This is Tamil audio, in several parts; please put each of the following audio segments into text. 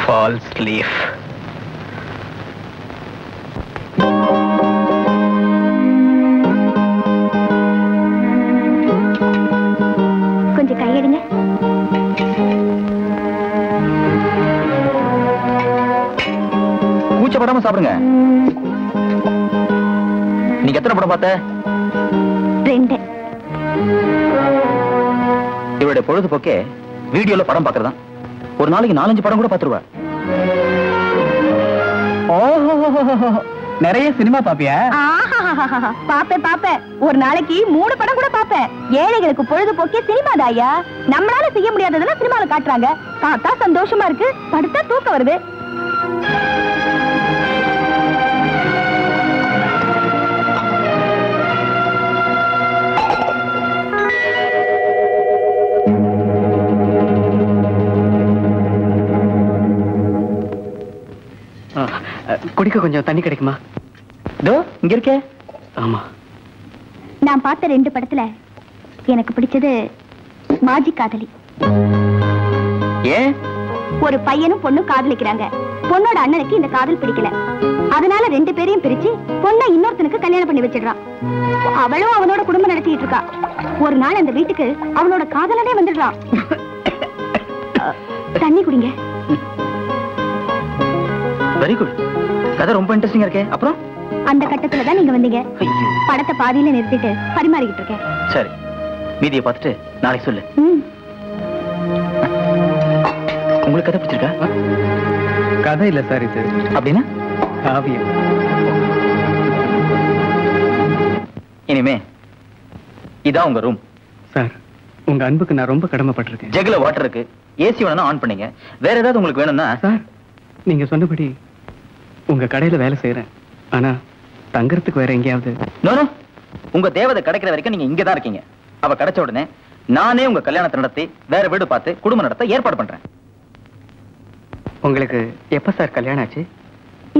false leaf. கொஞ்சம் கையெடுங்க. கூச்சப்படாம சாப்பிடுங்க. நீங்க எத்தனை படம் பார்த்த? 2. இவருடைய பொழுதுபோக்கே வீடியோல படம் பார்க்கறதா. ஒரு நாளைக்கு 4-5 படம் கூட பார்த்துருவா. நிறைய சினிமா பாப்பியா? பாப்பேன். ஒரு நாளைக்கு 3 படம் கூட பாப்பேன். ஏழைகளுக்கு பொழுதுபோக்கே சினிமா தாயா. நம்மளால செய்ய முடியாததெல்லாம் சினிமால காட்டுறாங்க. பார்த்தா சந்தோஷமா இருக்கு, படுத்தா தூக்கம் வருது. குடிக்க கொஞ்சம் தண்ணி கிடைக்குமா? இங்க இருக்கே. ஆமா, நான் பார்த்த 2 படத்துல எனக்கு பிடிச்சது மாஜி காதலி. ஏன்? ஒரு பையனும் பொண்ணும் காதலிக்கிறாங்க. பொண்ணோட அண்ணனுக்கு இந்த காதல் பிடிக்கல. அதனால 2 பேரையும் பிரிச்சு பொண்ணை இன்னொருத்தனுக்கு கல்யாணம் பண்ணி வச்சிடுறான். அவளும் அவனோட குடும்பம் நடத்திட்டு இருக்கா. ஒரு நாள் அந்த வீட்டுக்கு அவனோட காதலனே வந்துடுறான். தண்ணி குடிங்க. Very good. கதை ரொம்ப இன்ட்ரெஸ்டிங்கா இருக்கே. அப்புறம் அந்த கட்டத்துல தான் நீங்க வந்தீங்க. படத்தை பாதியில நிறுத்திட்டு பரிமாறிக்கிட்டு இருக்கேன். சரி, மீதியை பார்த்துட்டு நாளைக்கு சொல்லு. உங்களுக்கு கதை பிடிச்சிருக்கா? கதை இல்ல சார், இது அப்படின்னா காவியம். இனிமே இதான் உங்க ரூம். சார், உங்க அன்புக்கு நான் ரொம்ப கடமைப்பட்டிருக்கேன். ஜெக்ல வாட்டர் இருக்கு. ஏசி வேணும்னா ஆன் பண்ணீங்க. வேற ஏதாவது உங்களுக்கு வேணும்னா? சார், நீங்க சொன்னபடி உங்க கடையில வேலை செய்யறேன். ஆனா தங்கறதுக்கு வேற எங்கேயாவது? நோ, உங்க தேவதை கிடைக்கிற வரைக்கும் நீங்க இங்க தான் இருக்கீங்க. அவ கிடைச்ச உடனே நானே உங்க கல்யாணத்தை நடத்தி வேற வீடு பார்த்து குடும்பம் நடத்த ஏற்பாடு பண்றேன். உங்களுக்கு எப்ப சார் கல்யாணம் ஆச்சு?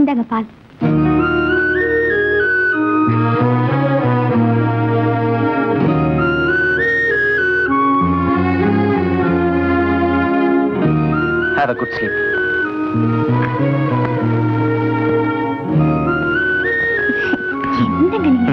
இந்தாங்க பால். Have a good sleep. என்னங்க நீங்க?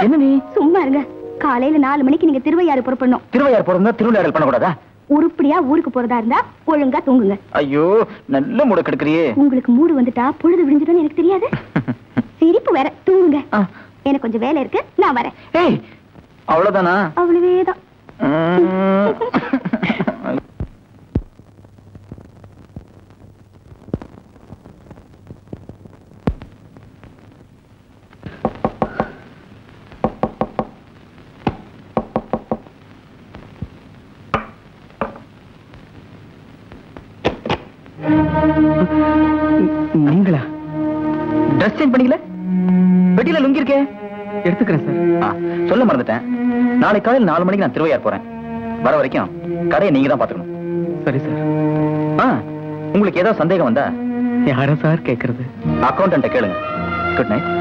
என்ன நீ? சும்மா இருங்க. காலையில 4 மணிக்கு நீங்க திருவையாறு புறப்படணும். திருவையாறு போறதா? திருவிளையாடல் பண்ணக்கூடாதா? உருப்படியா ஊருக்கு போறதா இருந்தா ஒழுங்கா தூங்குங்க. ஐயோ, நல்ல மூட கெடுக்கிறியே. உங்களுக்கு மூடு வந்துட்டா பொழுது விடிஞ்சிடும் எனக்கு தெரியாது. சிரிப்பு வேற. தூங்குங்க. எனக்கு கொஞ்சம் வேலை இருக்கு, நான் வரேன். ஏய், அவ்வளவுதானா? அவ்வளவேதான். நீங்களா? ட்ரெஸ் சேஞ்ச் பண்ணீங்களே? பெட்டியில லுங்கி இருக்கே. எடுத்துக்கிறேன் சார். சொல்ல மறந்துட்டேன். நாளை காலையில் 4 மணிக்கு நான் திருவையார் போறேன். வர வரைக்கும் கடையை நீங்க தான் பாத்துக்கணும். சரி சார். உங்களுக்கு ஏதாவது சந்தேகம் வந்தா யார சார் கேக்குறது? அக்கௌண்டன்ட்ட கேளுங்க. Good night.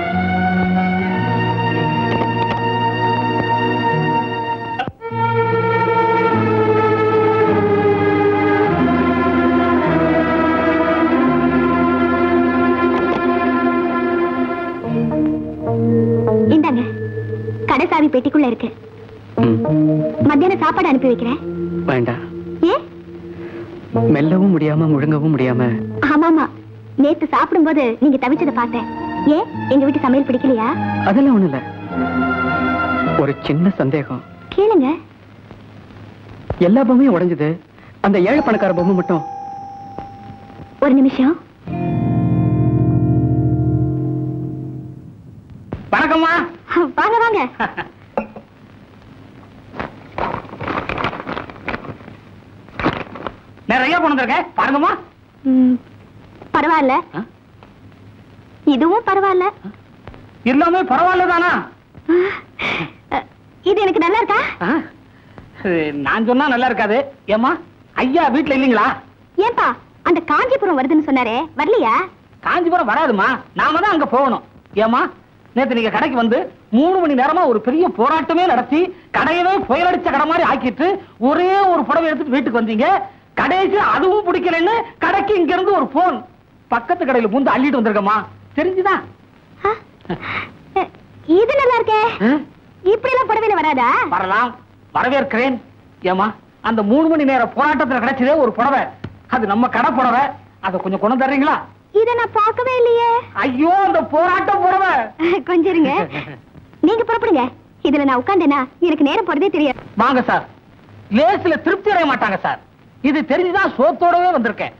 இந்தாங்க, கடைசாவி பெட்டிக்குள்ள இருக்கு. மத்தியான சாப்பாடு அனுப்பி வைக்கிறேன். வேண்டாம். ஏன்? மெல்லவும் முடியாம முழுங்கவும் முடியாம. ஆமாமா, நேத்து சாப்பிடும்போது நீங்க தவிச்சதை பார்த்தேன். ஏன் எங்க வீட்டு சமையல் பிடிக்கலையா? அதெல்லாம் ஒண்ணு இல்ல. ஒரு சின்ன சந்தேகம். கேளுங்க. எல்லா பொம்மையும் உடைஞ்சது, அந்த ஏழை பணக்கார பொம்மை மட்டும். ஒரு நிமிஷம். வணக்கம்மா. வாங்க வாங்க. நிறைய கொண்டு வந்திருக்கேன், பாருங்கம்மா. பரவாயில்ல. இதுவும் பரவாயில்ல. எல்லாமே பரவாயில்ல தானா? இது எனக்கு நல்லா இருக்கா? நான் சொன்னா நல்லா இருக்காது. ஏம்மா, ஐயா வீட்டுல இல்லீங்களா? ஏப்பா அந்த காஞ்சிபுரம் வருதுன்னு சொன்னாரே வரலையா? காஞ்சிபுரம் வராதுமா, நாம தான் அங்க போகணும். ஏமா நேத்து நீங்க கடைக்கு வந்து 3 மணி நேரமா ஒரு பெரிய போராட்டமே நடத்தி கடையவே புயலடிச்ச கடை மாதிரி ஆக்கிட்டு ஒரே ஒரு புடவை எடுத்துட்டு வீட்டுக்கு வந்தீங்க. கடைசி அதுவும் பிடிக்கலன்னு கடைக்கு இங்க இருந்து ஒரு போன் பக்கத்து கடையில பூந்து அள்ளிட்டு வந்திருக்கமா, தெரிஞ்சுதான்? இது நல்லா இருக்கே. இப்படி எல்லாம் புடவையில வராதா? வரலாம், வரவேற்கிறேன். ஏமா அந்த 3 மணி நேர போராட்டத்துல கிடைச்சதே ஒரு புடவை, அது நம்ம கடை புடவை, அதை கொஞ்சம் கொண்டு தர்றீங்களா? இத நான் பார்க்கவே இல்லையே. ஐயோ அந்த போராட்டம் புடவை. கொஞ்சம் இருங்க, நீங்க புறப்படுங்க. இதுல நான் உட்கார்ந்தேனா எனக்கு நேரம் போறதே தெரியாது. வாங்க சார், லேஸ்ல திருப்தி அடைய மாட்டாங்க சார். இது தெரிஞ்சுதான் சோத்தோடவே வந்திருக்கேன்.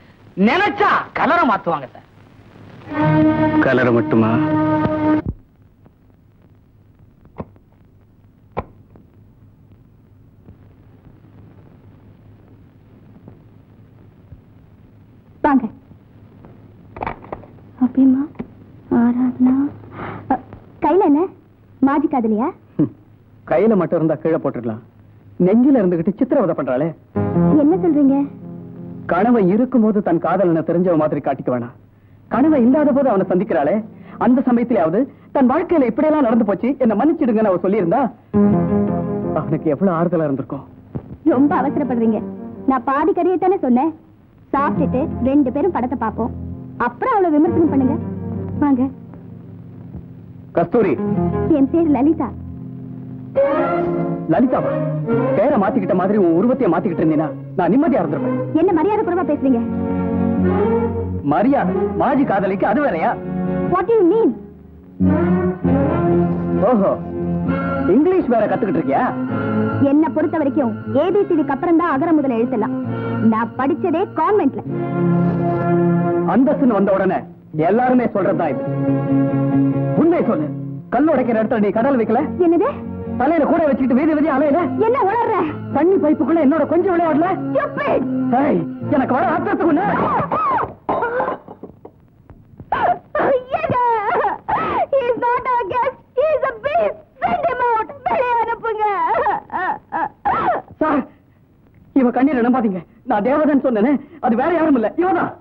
நினைச்சா கலரை மாத்துவாங்க சார். கலரை மட்டுமா? வாங்க. அப்படிமா ஆராதனா கையில என்ன மாஜி காதலியா? கையில மட்டும் இருந்தா கீழே போட்டுடலாம், நெஞ்சில இருந்துகிட்டு சித்திரவதை பண்றாளே. என்ன சொல்றீங்க? கணவன் இருக்கும் போது தன் காதலனை தெரிஞ்சவ மாதிரி காட்டிக்க வேணாம். கணவன் இல்லாத போது அவனை சந்திக்கிறாளே, அந்த சமயத்திலேயாவது தன் வாழ்க்கையில இப்படியெல்லாம் நடந்து போச்சு என்ன மன்னிச்சிடுங்கன்னு அவ சொல்லியிருந்தா அவனுக்கு எவ்வளவு ஆறுதலா இருந்திருக்கும். ரொம்ப அவசரப்படுறீங்க. நான் பாதி கதையை தானே சொன்னேன். சாப்பிட்டுட்டு 2 பேரும் படத்தை பார்ப்போம், அப்புறம் அவளை விமர்சனம் பண்ணுங்க. வாங்க. கஸ்தூரி, என் பேர் லலிதா. லலிதாவா? பேரை மாத்திக்கிட்ட மாதிரி உன் உருவத்தைய மாத்திக்கிட்டு இருந்தீனா நான் நிம்மதியா இருந்திருப்பேன். என்ன மரியாதை குறைவா பேசுறீங்க? மரியாதை மாஜி காதலிக்கு அது வேறையா? What do you mean? ஓஹோ, இங்கிலீஷ் வேற கத்துக்கிட்டு இருக்கியா? என்ன பொறுத்த வரைக்கும் ஏபிசிடிக்கு அப்புறம் தான் அகர முதல எழுதலாம். நான் படிச்சதே கான்வென்ட்ல. அந்தஸ்துன்னு வந்த உடனே எல்லாருமே சொல்றதுதான் இது. உண்மை சொல்லு, கல் உடைக்கிற இடத்துல நீ கடல் வைக்கல? என்னது? தலையில கூட வச்சுக்கிட்டு வீதி வீதி அலையில? என்ன உளர்ற? தண்ணி பைப்புக்குள்ள என்னோட கொஞ்சம் விளையாடல? Stupid! ஏய், எனக்கு வர ஆத்திரத்துக்கு ஒண்ணு. He is not our guest. He is a beast. Send him out. வெளியே அனுப்புங்க. சார், இவ கண்ணீரை நம்பாதீங்க. நான் தேவதன் சொன்னேனே, அது வேற யாரும் இல்ல, இவதான்.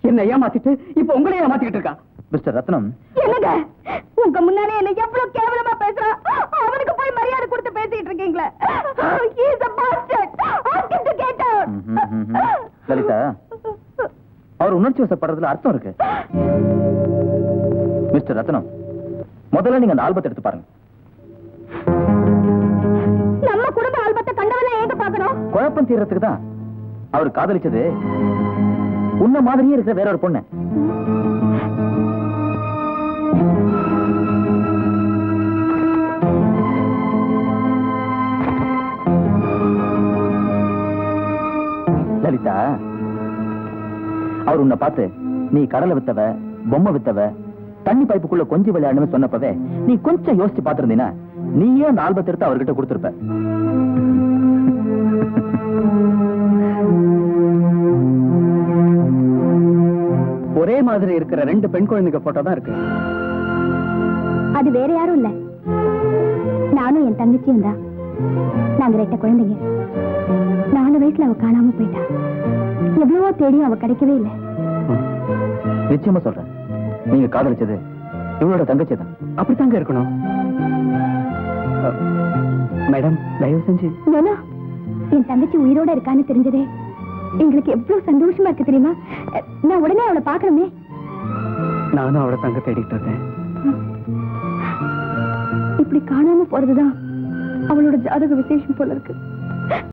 என்ன ஏமாத்திட்டு இப்ப உங்களையே ஏமாத்திக்கிட்டு இருக்கா. மிஸ்டர் ரத்னம், என்னங்க உங்க முன்னாலே என்ன எவ்வளவு கேவலமா பேசுறான். அவனுக்கு போய் மரியாதை கொடுத்து பேசிட்டு இருக்கீங்களே. He is a bastard. Ask him to get out. Lalitha, அவர் உணர்ச்சி வசப்படுறதுல அர்த்தம் இருக்கு. மிஸ்டர் ரத்னம், முதல்ல நீங்க அந்த ஆல்பத்தை எடுத்து பாருங்க. நம்ம குடும்ப ஆல்பத்தை கண்டவன ஏங்க பார்க்கணும்? குழப்பம் தீர்றதுக்கு தான். அவர் காதலிச்சது உன்ன மாதிரியே இருக்கிற வேற ஒரு பொண்ணு. லலிதா, அவர் உன்னை பார்த்து நீ கடலை வித்தவ, பொம்மை வித்தவ, தண்ணி பைப்புக்குள்ள கொஞ்சம் விளையாடுன்னு சொன்னப்பவே நீ கொஞ்சம் யோசிச்சு பார்த்திருந்தீனா நீயே அந்த ஆல்பத்தை எடுத்து அவர்கிட்ட கொடுத்திருப்ப. ஒரே மாதிரி இருக்கிற 2 பெண் குழந்தைங்க போட்டோ தான் இருக்கு. அது வேற யாரும் இல்ல, நானும் என் தங்கச்சியும் தான். நாங்க 2 குழந்தைங்க. 4 வயசுல அவ காணாம போயிட்டா. எவ்வளவோ தேடியும் அவ கிடைக்கவே இல்லை. நிச்சயமா சொல்றேன், நீங்க காதலிச்சது இவளோட தங்கச்சி தான். அப்படித்தாங்க இருக்கணும். மேடம், தயவு செஞ்சு. நோனா, என் தங்கச்சி உயிரோட இருக்கான்னு தெரிஞ்சதே எங்களுக்கு எவ்வளவு சந்தோஷமா இருக்கு தெரியுமா? நான் உடனே அவளை பார்க்கணுமே. நானும் அவளை தங்க தேடிட்டு இருக்கேன். இப்படி காணாம போறதுதான் அவளோட ஜாதக விசேஷம் போல இருக்கு.